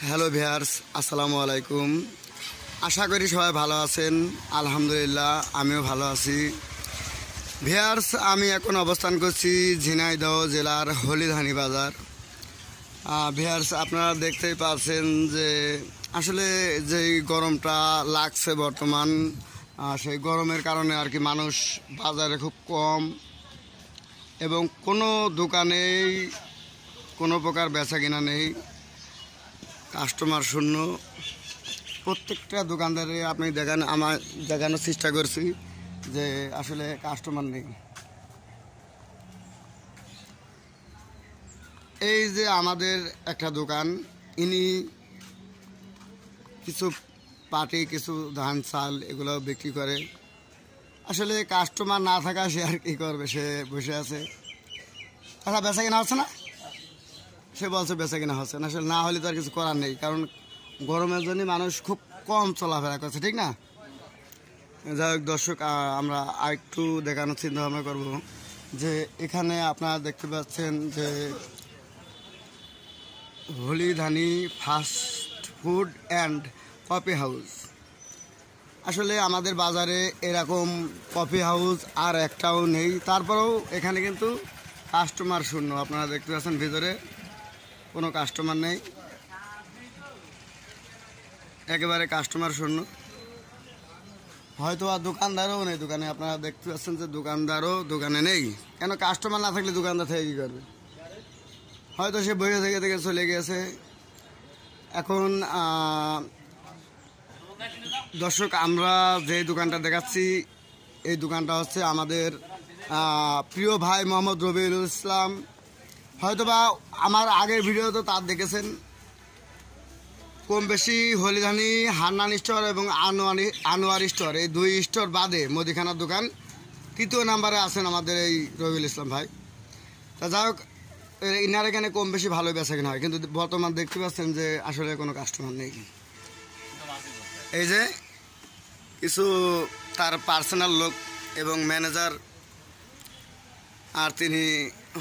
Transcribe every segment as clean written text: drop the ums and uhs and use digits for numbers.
Hello viewers, আসসালামু আলাইকুম। আশা করি সবাই ভালো আছেন। আলহামদুলিল্লাহ আমিও ভালো আছি। ভিউয়ার্স, আমি এখন অবস্থান করছি ঝিনাইদহ জেলার হলিধানি বাজার। ভিউয়ার্স, আপনারা দেখতেই পাচ্ছেন যে আসলে যেই গরমটা লাগছে বর্তমান, সেই গরমের কারণে আর কি মানুষ বাজারে খুব কম এবং কোনো দোকানেই কোনো প্রকার বেচা কিনা নেই, কাস্টমার শূন্য। প্রত্যেকটা দোকানদারে আপনি দেখানোর চেষ্টা করছি যে আসলে কাস্টমার নেই। এই যে আমাদের একটা দোকান, ইনি কিছু পাটি, কিছু ধান চাল এগুলো বিক্রি করে। আসলে কাস্টমার না থাকা সে আর কি করবে, সে বসে আছে। আচ্ছা, বেচা কিনা হচ্ছে না? সে বলছে বেচা কিনা হচ্ছে না। আসলে না হলে তো আর কিছু করার নেই, কারণ গরমের জন্য মানুষ খুব কম চলাফেরা করছে, ঠিক না? যাই হোক দর্শক, আমরা আরেকটু দেখানোর চিন্তা ভাবনা করবো যে এখানে আপনারা দেখতে পাচ্ছেন যে Holidhani fast food and coffee house. আসলে আমাদের বাজারে এরকম কফি হাউস আর একটাও নেই, তারপরেও এখানে কিন্তু কাস্টমার শূন্য। আপনারা দেখতে পাচ্ছেন ভিতরে কোনো কাস্টমার নেই, একেবারে কাস্টমার শূন্য। হয়তো আর দোকানদারও নেই দোকানে। আপনারা দেখতে পাচ্ছেন যে দোকানদারও দোকানে নেই। কেন, কাস্টমার না থাকলে দোকানদার থেকে কী করবে? হয়তো সে বসে থেকে থেকে চলে গেছে। এখন দর্শক, আমরা যে দোকানটা দেখাচ্ছি এই দোকানটা হচ্ছে আমাদের প্রিয় ভাই মোহাম্মদ রবিউল ইসলাম। হয়তোবা আমার আগের ভিডিও তো তার দেখেছেন। কম বেশি হলিধানি, হান্নান স্টোর এবং আনোয়ার স্টোর, এই দুই স্টোর বাদে মুদিখানার দোকান তৃতীয় নাম্বারে আছেন আমাদের এই রবিউল ইসলাম ভাই। তা যাই হোক, ইনার এখানে কম বেশি ভালো বেচা কেনা হয়, কিন্তু বর্তমান দেখতে পাচ্ছেন যে আসলে কোনো কাস্টমার নেই। এই যে কিছু তার পার্সোনাল লোক এবং ম্যানেজার, আর তিনি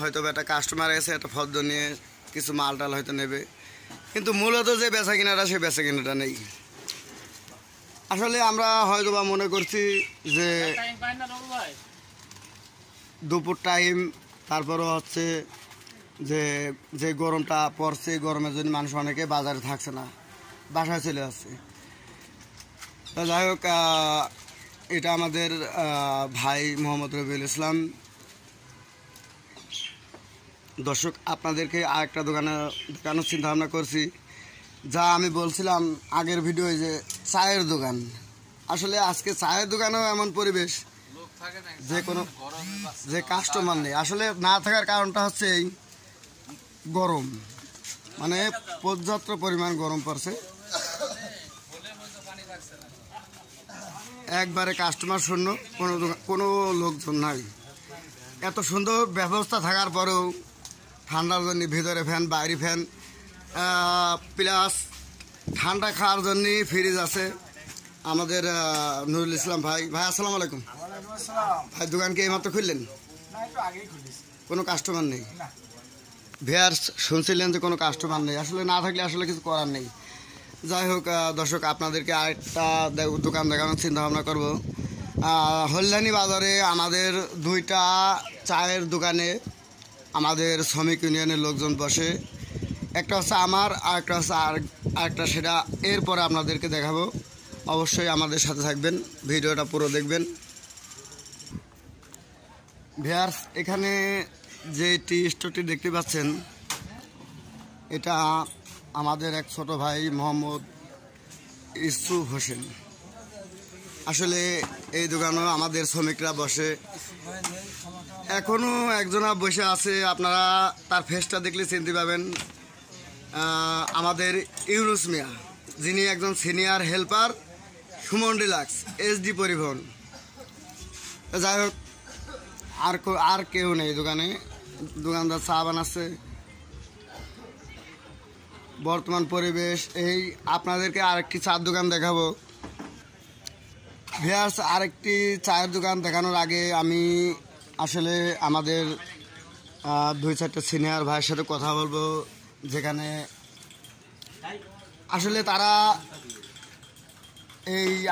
হয়তো একটা কাস্টমার এসে একটা ফর্দ নিয়ে কিছু মাল টাল হয়তো নেবে, কিন্তু মূলত যে বেচা কিনাটা সে বেচা কিনাটা নেই। আসলে আমরা হয়তো বা মনে করছি যে দুপুর টাইম, তারপরও হচ্ছে যে যে গরমটা পড়ছে, গরমের জন্য মানুষ অনেকে বাজারে থাকছে না, বাসায় চলে আসছে। তা যাই হোক, এটা আমাদের ভাই মোহাম্মদ রবিউল ইসলাম। দর্শক, আপনাদেরকে আরেকটা দেখানোর চিন্তা ভাবনা করছি, যা আমি বলছিলাম আগের ভিডিওয় যে চায়ের দোকান। আসলে আজকে চায়ের দোকানেও এমন পরিবেশ যে কাস্টমার নেই। আসলে না থাকার কারণটা হচ্ছে এই গরম, মানে পর্যাপ্ত পরিমাণ গরম পড়ছে, একবারে কাস্টমার শূন্য, কোনো লোকজন নাই। এত সুন্দর ব্যবস্থা থাকার পরেও ঠান্ডার জন্য ভিতরে ফ্যান, বাইরে ফ্যান, প্লাস ঠান্ডা খাওয়ার জন্য ফ্রিজ আছে। আমাদের নুরুল ইসলাম ভাই, আসসালামু আলাইকুম। ভাই, দোকান কি এইমাত্র খুললেন? কোনো কাস্টমার নেই। ভিউয়ার্স, শুনছিলেন যে কোনো কাস্টমার নেই। আসলে না থাকলে আসলে কিছু করার নেই। যাই হোক দর্শক, আপনাদেরকে আরেকটা দোকান দেখানোর চিন্তা ভাবনা করবো। হলধানি বাজারে আমাদের দুইটা চায়ের দোকানে আমাদের শ্রমিক ইউনিয়নের লোকজন বসে। একটা হচ্ছে আমার, আর একটা হচ্ছে আরেকটা, সেটা এরপরে আপনাদেরকে দেখাবো। অবশ্যই আমাদের সাথে থাকবেন, ভিডিওটা পুরো দেখবেন। ভিউয়ার্স, এখানে যে টি স্টোরটি দেখতে পাচ্ছেন, এটা আমাদের এক ছোট ভাই মোহাম্মদ ইউসুফ হোসেন। আসলে এই দোকানেও আমাদের শ্রমিকরা বসে, এখনও একজনা বসে আছে। আপনারা তার ফেসটা দেখলে চিনতে পাবেন, আমাদের ইউনুস মিয়া, যিনি একজন senior helper Suman deluxe SD পরিবহন। যাই হোক, আর কেউ নেই দোকানে। দোকানদার চা বানাচ্ছে। বর্তমান পরিবেশ এই। আপনাদেরকে আরেকটি চায়ের দোকান দেখাবো। ভিউয়ার্স, আরেকটি চায়ের দোকান দেখানোর আগে আমি আসলে আমাদের 2-4টা সিনিয়র ভাইয়ের সাথে কথা বলবো, যেখানে আসলে তারা এই